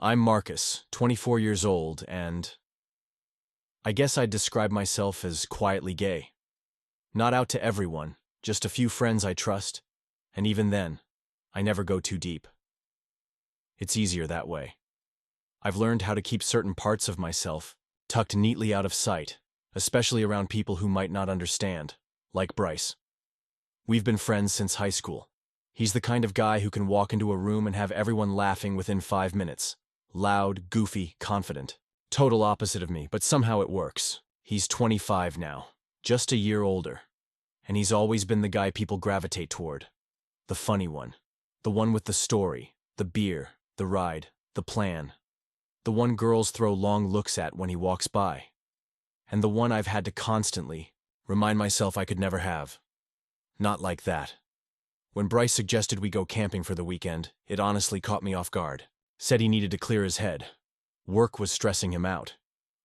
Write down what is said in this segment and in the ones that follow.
I'm Marcus, 24 years old, and I guess I'd describe myself as quietly gay. Not out to everyone, just a few friends I trust, and even then, I never go too deep. It's easier that way. I've learned how to keep certain parts of myself tucked neatly out of sight, especially around people who might not understand, like Bryce. We've been friends since high school. He's the kind of guy who can walk into a room and have everyone laughing within 5 minutes. Loud, goofy, confident. Total opposite of me, but somehow it works. He's 25 now, just a year older. And he's always been the guy people gravitate toward. The funny one. The one with the story, the beer, the ride, the plan. The one girls throw long looks at when he walks by. And the one I've had to constantly remind myself I could never have. Not like that. When Bryce suggested we go camping for the weekend, it honestly caught me off guard. Said he needed to clear his head. Work was stressing him out.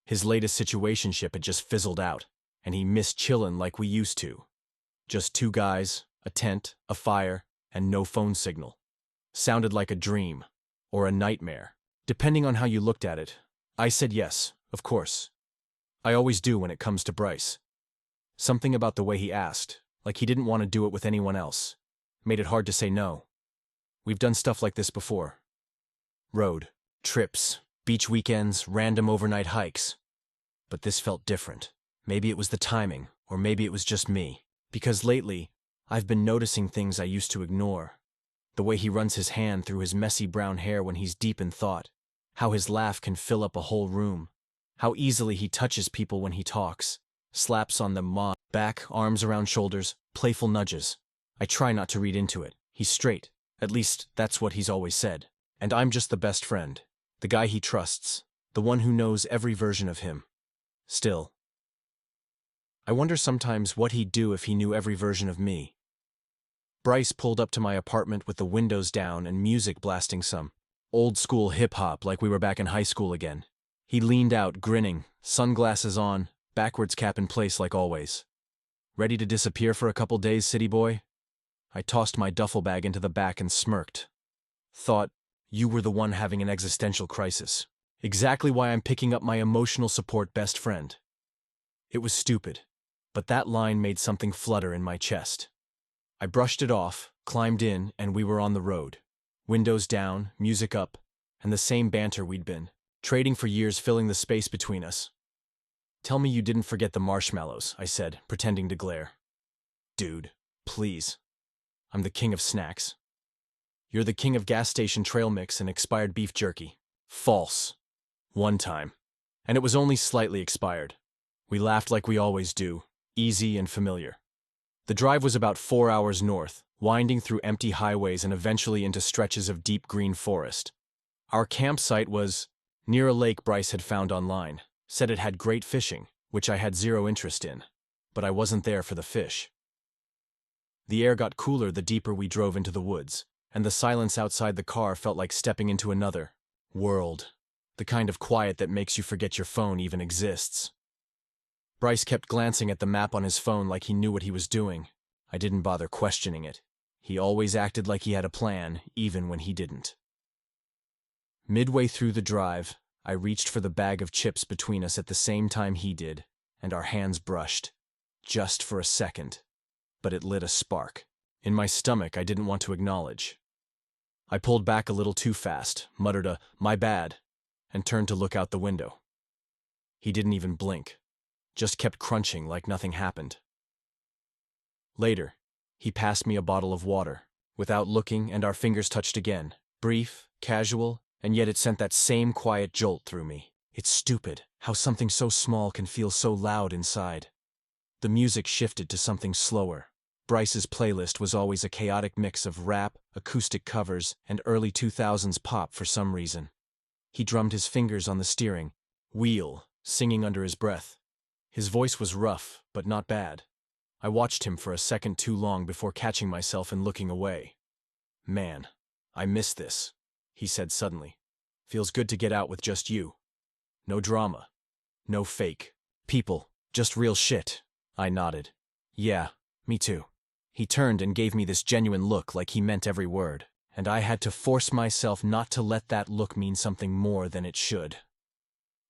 His latest situationship had just fizzled out, and he missed chillin' like we used to. Just 2 guys, a tent, a fire, and no phone signal. Sounded like a dream, or a nightmare, depending on how you looked at it. I said yes, of course. I always do when it comes to Bryce. Something about the way he asked, like he didn't want to do it with anyone else, made it hard to say no. We've done stuff like this before. Road, trips, beach weekends, random overnight hikes. But this felt different. Maybe it was the timing, or maybe it was just me. Because lately, I've been noticing things I used to ignore. The way he runs his hand through his messy brown hair when he's deep in thought. How his laugh can fill up a whole room. How easily he touches people when he talks. Slaps on the back, arms around shoulders, playful nudges. I try not to read into it. He's straight. At least, that's what he's always said. And I'm just the best friend. The guy he trusts. The one who knows every version of him. Still, I wonder sometimes what he'd do if he knew every version of me. Bryce pulled up to my apartment with the windows down and music blasting some old-school hip-hop like we were back in high school again. He leaned out, grinning, sunglasses on, backwards cap in place like always. Ready to disappear for a couple days, city boy? I tossed my duffel bag into the back and smirked. Thought, you were the one having an existential crisis. Exactly why I'm picking up my emotional support best friend. It was stupid, but that line made something flutter in my chest. I brushed it off, climbed in, and we were on the road. Windows down, music up, and the same banter we'd been trading for years, filling the space between us. Tell me you didn't forget the marshmallows, I said, pretending to glare. Dude, please. I'm the king of snacks. You're the king of gas station trail mix and expired beef jerky. False. One time. And it was only slightly expired. We laughed like we always do, easy and familiar. The drive was about 4 hours north, winding through empty highways and eventually into stretches of deep green forest. Our campsite was near a lake Bryce had found online. Said it had great fishing, which I had zero interest in. But I wasn't there for the fish. The air got cooler the deeper we drove into the woods, and the silence outside the car felt like stepping into another world. The kind of quiet that makes you forget your phone even exists. Bryce kept glancing at the map on his phone like he knew what he was doing. I didn't bother questioning it. He always acted like he had a plan, even when he didn't. Midway through the drive, I reached for the bag of chips between us at the same time he did, and our hands brushed. Just for a second. But it lit a spark. In my stomach I didn't want to acknowledge. I pulled back a little too fast, muttered a, "my bad," and turned to look out the window. He didn't even blink. Just kept crunching like nothing happened. Later, he passed me a bottle of water, without looking, and our fingers touched again. Brief, casual, and yet it sent that same quiet jolt through me. It's stupid how something so small can feel so loud inside. The music shifted to something slower. Bryce's playlist was always a chaotic mix of rap, acoustic covers, and early 2000s pop for some reason. He drummed his fingers on the steering wheel, singing under his breath. His voice was rough, but not bad. I watched him for a second too long before catching myself and looking away. "Man, I miss this," he said suddenly. "Feels good to get out with just you. No drama. No fake people. Just real shit." I nodded. "Yeah, me too." He turned and gave me this genuine look like he meant every word, and I had to force myself not to let that look mean something more than it should.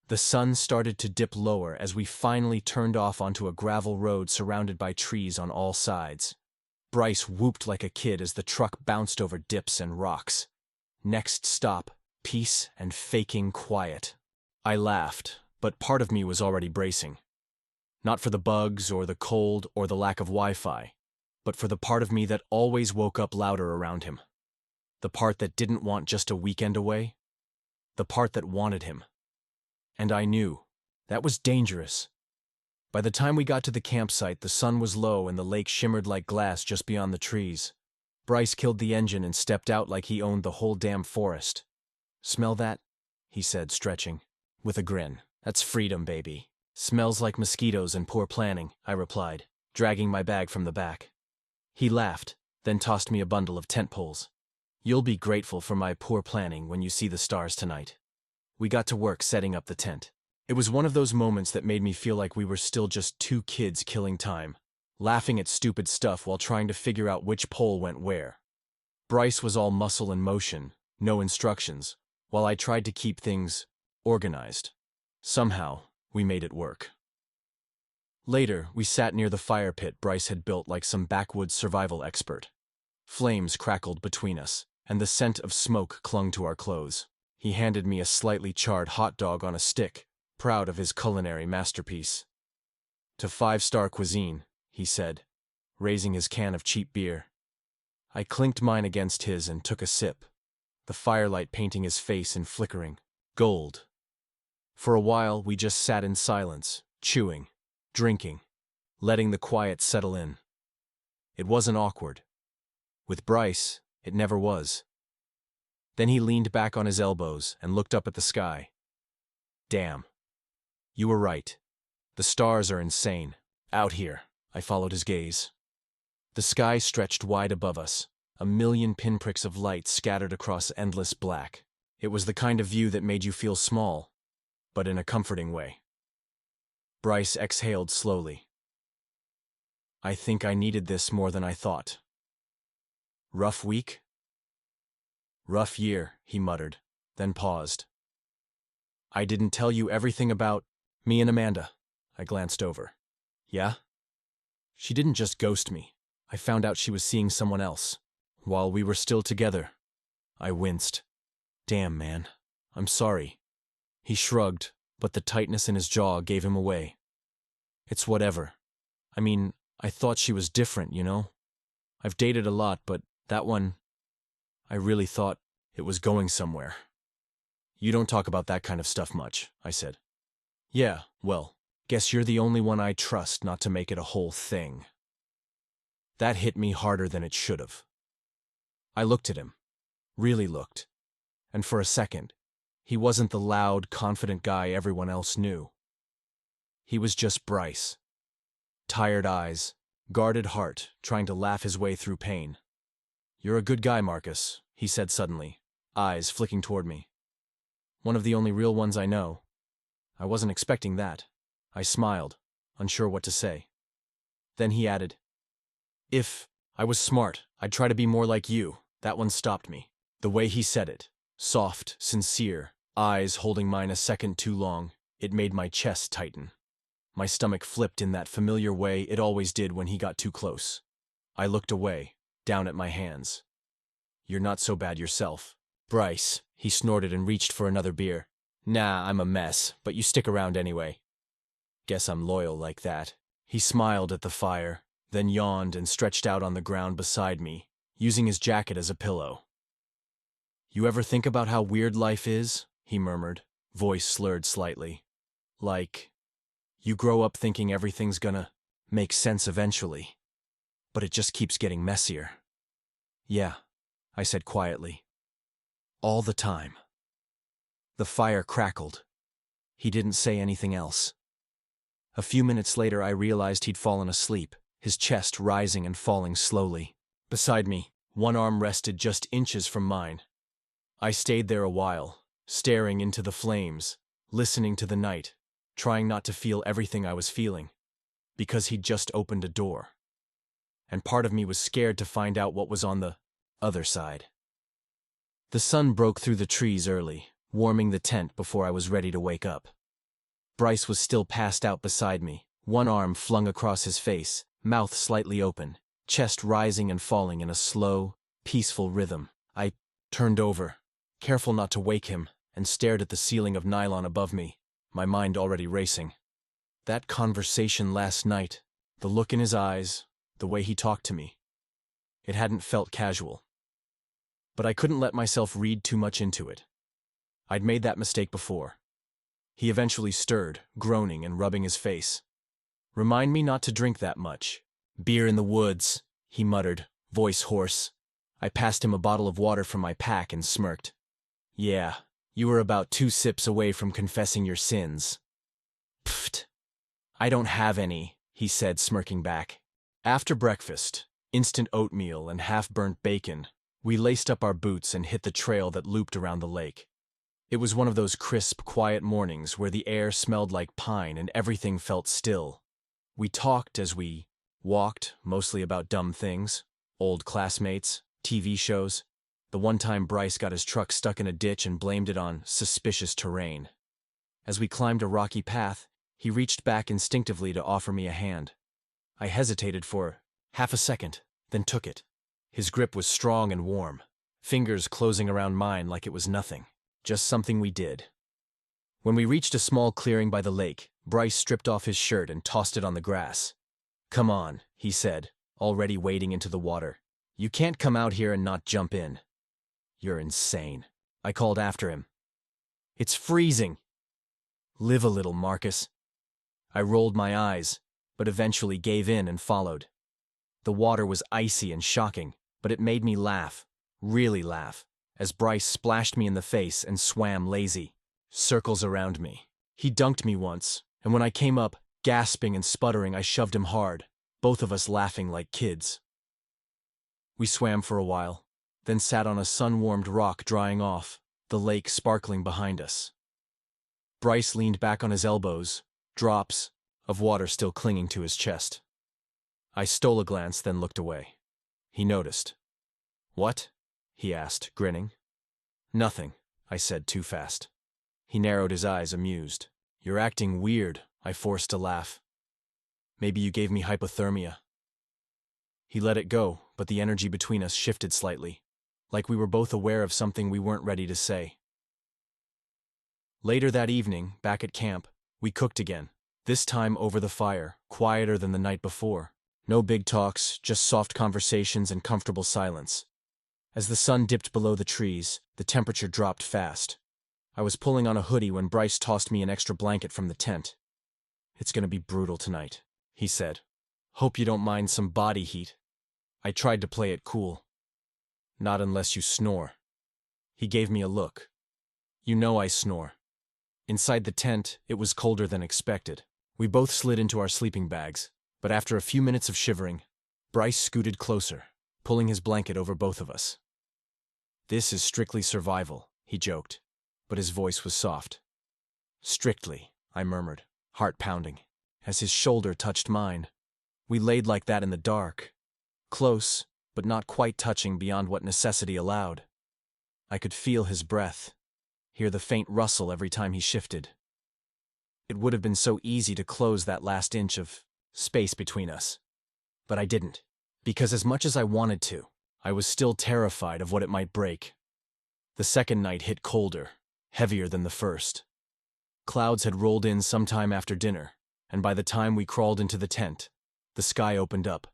The sun started to dip lower as we finally turned off onto a gravel road surrounded by trees on all sides. Bryce whooped like a kid as the truck bounced over dips and rocks. Next stop, peace and faking quiet. I laughed, but part of me was already bracing. Not for the bugs or the cold or the lack of Wi-Fi, but for the part of me that always woke up louder around him. The part that didn't want just a weekend away. The part that wanted him. And I knew. That was dangerous. By the time we got to the campsite, the sun was low and the lake shimmered like glass just beyond the trees. Bryce killed the engine and stepped out like he owned the whole damn forest. "Smell that?" he said, stretching, with a grin. "That's freedom, baby." "Smells like mosquitoes and poor planning," I replied, dragging my bag from the back. He laughed, then tossed me a bundle of tent poles. "You'll be grateful for my poor planning when you see the stars tonight." We got to work setting up the tent. It was one of those moments that made me feel like we were still just two kids killing time, laughing at stupid stuff while trying to figure out which pole went where. Bryce was all muscle and motion, no instructions, while I tried to keep things organized. Somehow, we made it work. Later, we sat near the fire pit Bryce had built like some backwoods survival expert. Flames crackled between us, and the scent of smoke clung to our clothes. He handed me a slightly charred hot dog on a stick, proud of his culinary masterpiece. "To five-star cuisine," he said, raising his can of cheap beer. I clinked mine against his and took a sip, the firelight painting his face in flickering gold. For a while, we just sat in silence, chewing, drinking, letting the quiet settle in. It wasn't awkward. With Bryce, it never was. Then he leaned back on his elbows and looked up at the sky. "Damn. You were right. The stars are insane. Out here." I followed his gaze. The sky stretched wide above us, a million pinpricks of light scattered across endless black. It was the kind of view that made you feel small, but in a comforting way. Bryce exhaled slowly. "I think I needed this more than I thought." "Rough week?" "Rough year," he muttered, then paused. "I didn't tell you everything about me and Amanda." I glanced over. "Yeah?" "She didn't just ghost me. I found out she was seeing someone else, while we were still together." I winced. "Damn, man. I'm sorry." He shrugged, but the tightness in his jaw gave him away. "It's whatever. I mean, I thought she was different, you know? I've dated a lot, but that one, I really thought it was going somewhere." "You don't talk about that kind of stuff much," I said. "Yeah, well, guess you're the only one I trust not to make it a whole thing." That hit me harder than it should have. I looked at him, really looked, and for a second, he wasn't the loud, confident guy everyone else knew. He was just Bryce. Tired eyes, guarded heart, trying to laugh his way through pain. "You're a good guy, Marcus," he said suddenly, eyes flicking toward me. "One of the only real ones I know." I wasn't expecting that. I smiled, unsure what to say. Then he added, "If I was smart, I'd try to be more like you." That one stopped me. The way he said it, soft, sincere, eyes holding mine a second too long, it made my chest tighten. My stomach flipped in that familiar way it always did when he got too close. I looked away, down at my hands. "You're not so bad yourself." "Bryce," he snorted and reached for another beer. "Nah, I'm a mess, but you stick around anyway." "Guess I'm loyal like that." He smiled at the fire, then yawned and stretched out on the ground beside me, using his jacket as a pillow. "You ever think about how weird life is?" he murmured, voice slurred slightly. "Like, you grow up thinking everything's gonna make sense eventually, but it just keeps getting messier." "Yeah," I said quietly. "All the time." The fire crackled. He didn't say anything else. A few minutes later, I realized he'd fallen asleep, his chest rising and falling slowly. Beside me, one arm rested just inches from mine. I stayed there a while, staring into the flames, listening to the night, trying not to feel everything I was feeling, because he'd just opened a door. And part of me was scared to find out what was on the other side. The sun broke through the trees early, warming the tent before I was ready to wake up. Bryce was still passed out beside me, one arm flung across his face, mouth slightly open, chest rising and falling in a slow, peaceful rhythm. I turned over, careful not to wake him, and stared at the ceiling of nylon above me, my mind already racing. That conversation last night, the look in his eyes, the way he talked to me. It hadn't felt casual. But I couldn't let myself read too much into it. I'd made that mistake before. He eventually stirred, groaning and rubbing his face. "Remind me not to drink that much. Beer in the woods," he muttered, voice hoarse. I passed him a bottle of water from my pack and smirked. "Yeah, you were about 2 sips away from confessing your sins." "Pfft. I don't have any," he said, smirking back. After breakfast, instant oatmeal and half-burnt bacon, we laced up our boots and hit the trail that looped around the lake. It was one of those crisp, quiet mornings where the air smelled like pine and everything felt still. We talked as we walked, mostly about dumb things, old classmates, TV shows, the one time Bryce got his truck stuck in a ditch and blamed it on suspicious terrain. As we climbed a rocky path, he reached back instinctively to offer me a hand. I hesitated for half a second, then took it. His grip was strong and warm, fingers closing around mine like it was nothing, just something we did. When we reached a small clearing by the lake, Bryce stripped off his shirt and tossed it on the grass. "Come on," he said, already wading into the water. "You can't come out here and not jump in." "You're insane," I called after him. "It's freezing." "Live a little, Marcus." I rolled my eyes, but eventually gave in and followed. The water was icy and shocking, but it made me laugh, really laugh, as Bryce splashed me in the face and swam lazy, circles around me. He dunked me once, and when I came up, gasping and sputtering, I shoved him hard, both of us laughing like kids. We swam for a while, then sat on a sun-warmed rock drying off, the lake sparkling behind us. Bryce leaned back on his elbows, drops of water still clinging to his chest. I stole a glance, then looked away. He noticed. "What?" he asked, grinning. "Nothing," I said too fast. He narrowed his eyes, amused. "You're acting weird," I forced a laugh. "Maybe you gave me hypothermia." He let it go, but the energy between us shifted slightly, like we were both aware of something we weren't ready to say. Later that evening, back at camp, we cooked again, this time over the fire, quieter than the night before. No big talks, just soft conversations and comfortable silence. As the sun dipped below the trees, the temperature dropped fast. I was pulling on a hoodie when Bryce tossed me an extra blanket from the tent. "It's gonna be brutal tonight," he said. "Hope you don't mind some body heat." I tried to play it cool. "Not unless you snore." He gave me a look. "You know I snore." Inside the tent, it was colder than expected. We both slid into our sleeping bags, but after a few minutes of shivering, Bryce scooted closer, pulling his blanket over both of us. "This is strictly survival," he joked, but his voice was soft. "Strictly," I murmured, heart pounding, as his shoulder touched mine. We laid like that in the dark, close, but not quite touching beyond what necessity allowed. I could feel his breath, hear the faint rustle every time he shifted. It would have been so easy to close that last inch of space between us. But I didn't, because as much as I wanted to, I was still terrified of what it might break. The second night hit colder, heavier than the first. Clouds had rolled in sometime after dinner, and by the time we crawled into the tent, the sky opened up.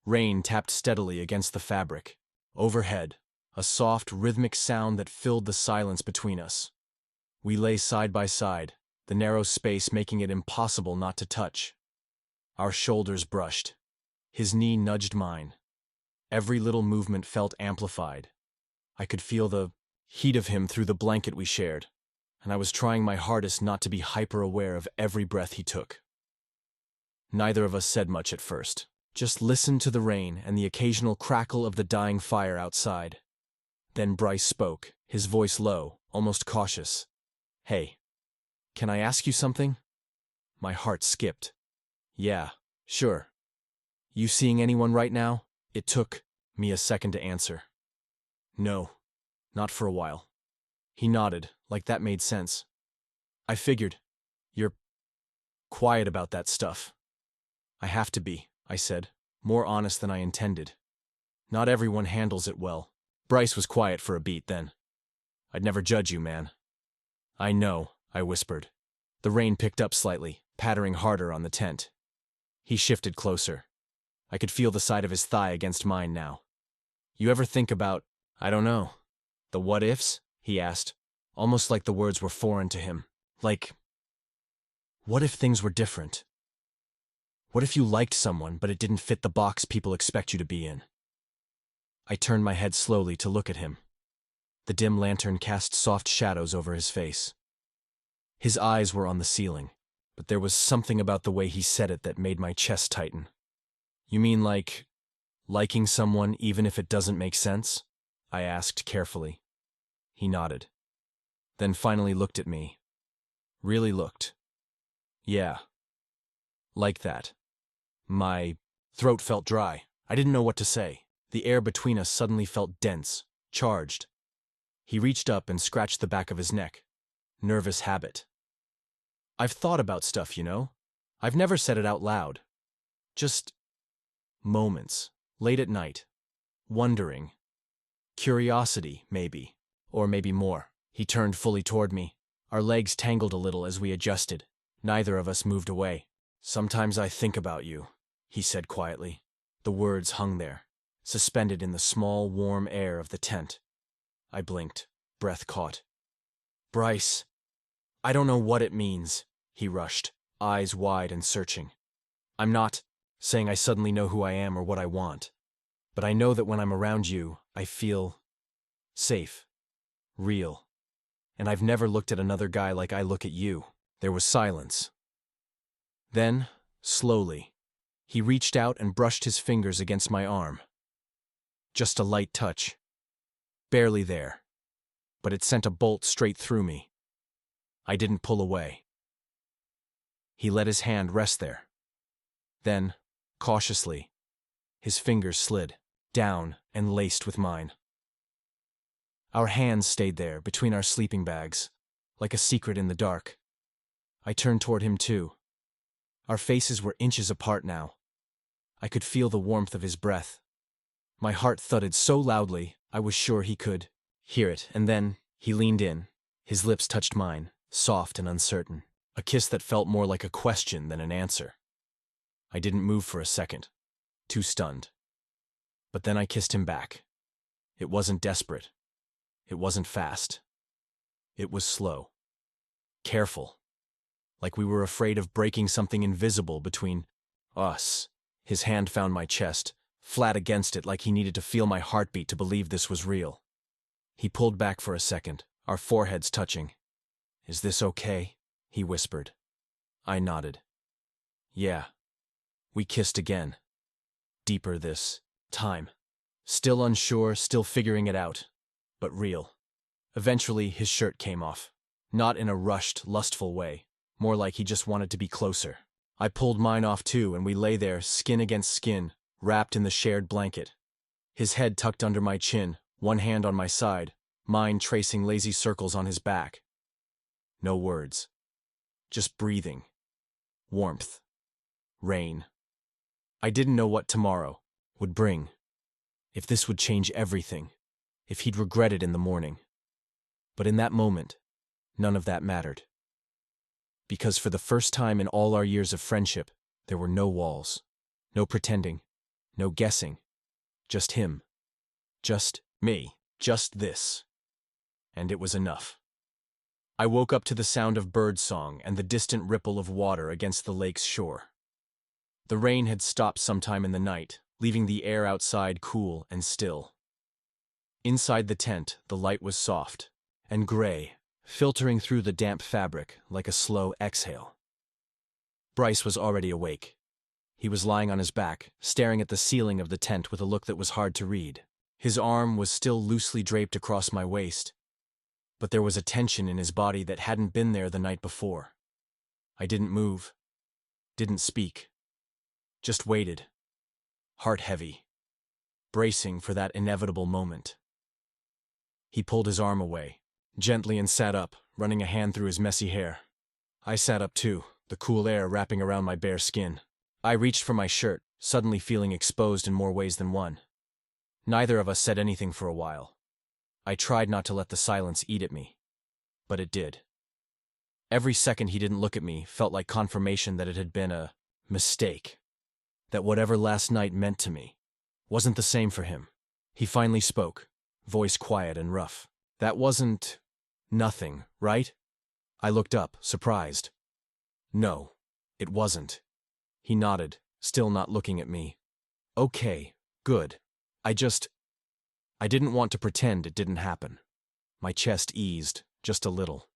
Rain tapped steadily against the fabric. Overhead, a soft, rhythmic sound that filled the silence between us. We lay side by side, the narrow space making it impossible not to touch. Our shoulders brushed. His knee nudged mine. Every little movement felt amplified. I could feel the heat of him through the blanket we shared, and I was trying my hardest not to be hyper-aware of every breath he took. Neither of us said much at first, just listened to the rain and the occasional crackle of the dying fire outside. Then Bryce spoke, his voice low, almost cautious. "Hey, can I ask you something?" My heart skipped. "Yeah, sure." "You seeing anyone right now?" It took me a second to answer. "No." Not for a while. He nodded, like that made sense. I figured. You're quiet about that stuff. I have to be, I said, more honest than I intended. Not everyone handles it well. Bryce was quiet for a beat then. I'd never judge you, man. I know, I whispered. The rain picked up slightly, pattering harder on the tent. He shifted closer. I could feel the side of his thigh against mine now. You ever think about, I don't know, the what-ifs? He asked, almost like the words were foreign to him. Like, what if things were different? What if you liked someone, but it didn't fit the box people expect you to be in? I turned my head slowly to look at him. The dim lantern cast soft shadows over his face. His eyes were on the ceiling, but there was something about the way he said it that made my chest tighten. You mean like, liking someone even if it doesn't make sense? I asked carefully. He nodded. Then finally looked at me. Really looked. Yeah. Like that. My throat felt dry. I didn't know what to say. The air between us suddenly felt dense, charged. He reached up and scratched the back of his neck. Nervous habit. I've thought about stuff, you know? I've never said it out loud. Just moments, late at night, wondering. Curiosity, maybe. Or maybe more. He turned fully toward me. Our legs tangled a little as we adjusted. Neither of us moved away. Sometimes I think about you, he said quietly. The words hung there, suspended in the small, warm air of the tent. I blinked, breath caught. Bryce, I don't know what it means, he rushed, eyes wide and searching. I'm not saying I suddenly know who I am or what I want, but I know that when I'm around you, I feel safe, real. And I've never looked at another guy like I look at you. There was silence. Then, slowly, he reached out and brushed his fingers against my arm. Just a light touch. Barely there. But it sent a bolt straight through me. I didn't pull away. He let his hand rest there. Then, cautiously, his fingers slid, down and laced with mine. Our hands stayed there, between our sleeping bags, like a secret in the dark. I turned toward him too. Our faces were inches apart now. I could feel the warmth of his breath. My heart thudded so loudly, I was sure he could hear it, and then he leaned in. His lips touched mine, soft and uncertain. A kiss that felt more like a question than an answer. I didn't move for a second, too stunned. But then I kissed him back. It wasn't desperate. It wasn't fast. It was slow. Careful. Like we were afraid of breaking something invisible between us. His hand found my chest, flat against it like he needed to feel my heartbeat to believe this was real. He pulled back for a second, our foreheads touching. Is this okay? He whispered. I nodded. Yeah. We kissed again. Deeper this time. Still unsure, still figuring it out. But real. Eventually, his shirt came off. Not in a rushed, lustful way. More like he just wanted to be closer. I pulled mine off too, and we lay there, skin against skin, wrapped in the shared blanket. His head tucked under my chin, one hand on my side, mine tracing lazy circles on his back. No words. Just breathing. Warmth. Rain. I didn't know what tomorrow would bring. If this would change everything. If he'd regret it in the morning. But in that moment, none of that mattered. Because for the first time in all our years of friendship, there were no walls. No pretending. No guessing. Just him. Just me. Just this. And it was enough. I woke up to the sound of birdsong and the distant ripple of water against the lake's shore. The rain had stopped sometime in the night, leaving the air outside cool and still. Inside the tent, the light was soft and gray, filtering through the damp fabric like a slow exhale. Bryce was already awake. He was lying on his back, staring at the ceiling of the tent with a look that was hard to read. His arm was still loosely draped across my waist, but there was a tension in his body that hadn't been there the night before. I didn't move, didn't speak, just waited, heart heavy, bracing for that inevitable moment. He pulled his arm away, gently, and sat up, running a hand through his messy hair. I sat up too, the cool air wrapping around my bare skin. I reached for my shirt, suddenly feeling exposed in more ways than one. Neither of us said anything for a while. I tried not to let the silence eat at me, but it did. Every second he didn't look at me felt like confirmation that it had been a mistake, that whatever last night meant to me wasn't the same for him. He finally spoke, voice quiet and rough. "That wasn't nothing, right?" I looked up, surprised. "No, it wasn't." He nodded, still not looking at me. "Okay, good. I didn't want to pretend it didn't happen." My chest eased, just a little.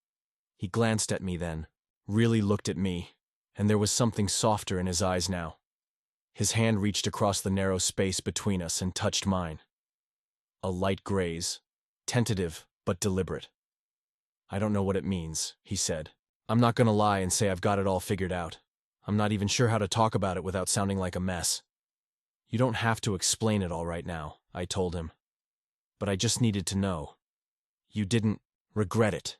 He glanced at me then, really looked at me, and there was something softer in his eyes now. His hand reached across the narrow space between us and touched mine. A light graze, tentative but deliberate. "I don't know what it means," he said. "I'm not gonna lie and say I've got it all figured out. I'm not even sure how to talk about it without sounding like a mess." "You don't have to explain it all right now," I told him. "But I just needed to know. You didn't regret it."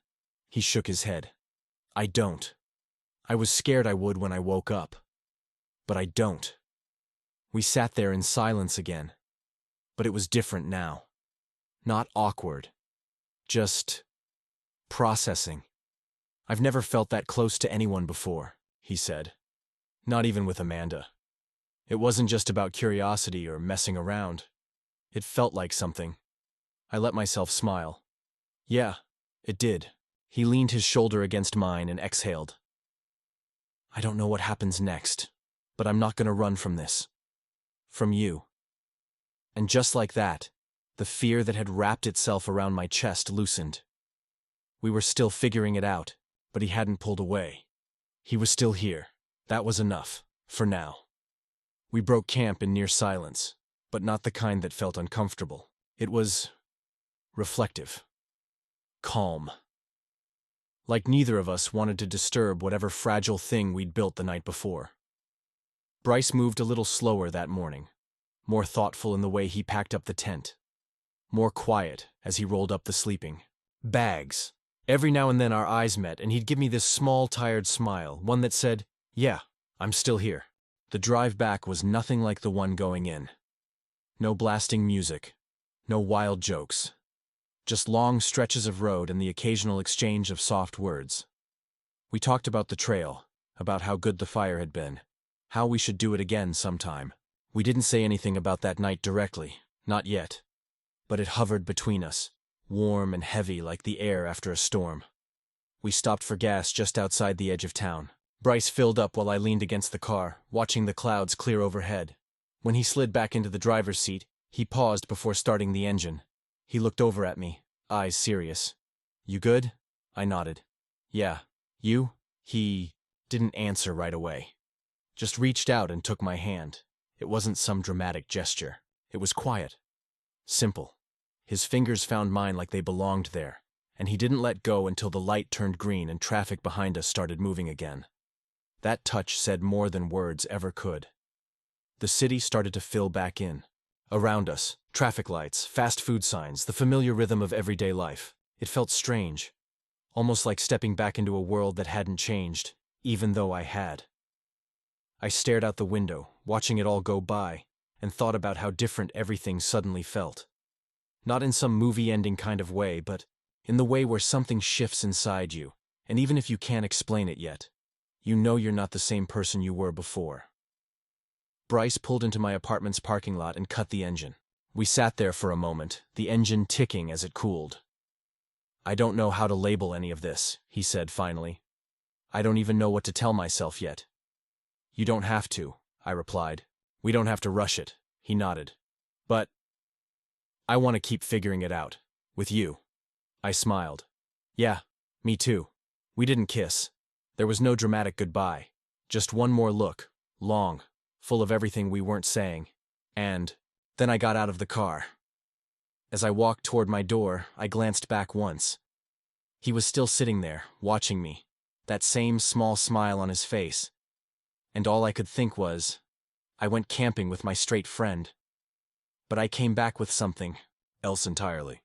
He shook his head. "I don't. I was scared I would when I woke up. But I don't." We sat there in silence again. But it was different now. Not awkward. Just processing. "I've never felt that close to anyone before," he said. "Not even with Amanda. It wasn't just about curiosity or messing around. It felt like something." I let myself smile. "Yeah, it did." He leaned his shoulder against mine and exhaled. "I don't know what happens next, but I'm not going to run from this. From you." And just like that, the fear that had wrapped itself around my chest loosened. We were still figuring it out, but he hadn't pulled away. He was still here. That was enough, for now. We broke camp in near silence, but not the kind that felt uncomfortable. It was reflective. Calm. Like neither of us wanted to disturb whatever fragile thing we'd built the night before. Bryce moved a little slower that morning, more thoughtful in the way he packed up the tent, more quiet as he rolled up the sleeping bags. Every now and then our eyes met and he'd give me this small, tired smile, one that said, "Yeah, I'm still here." The drive back was nothing like the one going in. No blasting music, no wild jokes. Just long stretches of road and the occasional exchange of soft words. We talked about the trail, about how good the fire had been, how we should do it again sometime. We didn't say anything about that night directly, not yet. But it hovered between us, warm and heavy like the air after a storm. We stopped for gas just outside the edge of town. Bryce filled up while I leaned against the car, watching the clouds clear overhead. When he slid back into the driver's seat, he paused before starting the engine. He looked over at me, eyes serious. "You good?" I nodded. "Yeah. You?" He didn't answer right away. Just reached out and took my hand. It wasn't some dramatic gesture. It was quiet. Simple. His fingers found mine like they belonged there, and he didn't let go until the light turned green and traffic behind us started moving again. That touch said more than words ever could. The city started to fill back in. Around us, traffic lights, fast food signs, the familiar rhythm of everyday life. It felt strange, almost like stepping back into a world that hadn't changed, even though I had. I stared out the window, watching it all go by, and thought about how different everything suddenly felt. Not in some movie-ending kind of way, but in the way where something shifts inside you, and even if you can't explain it yet, you know you're not the same person you were before. Bryce pulled into my apartment's parking lot and cut the engine. We sat there for a moment, the engine ticking as it cooled. "I don't know how to label any of this," he said finally. "I don't even know what to tell myself yet." "You don't have to," I replied. "We don't have to rush it," he nodded. "But I want to keep figuring it out. With you." I smiled. "Yeah, me too." We didn't kiss. There was no dramatic goodbye. Just one more look, long, full of everything we weren't saying. And then I got out of the car. As I walked toward my door, I glanced back once. He was still sitting there, watching me, that same small smile on his face. And all I could think was, I went camping with my straight friend. But I came back with something else entirely.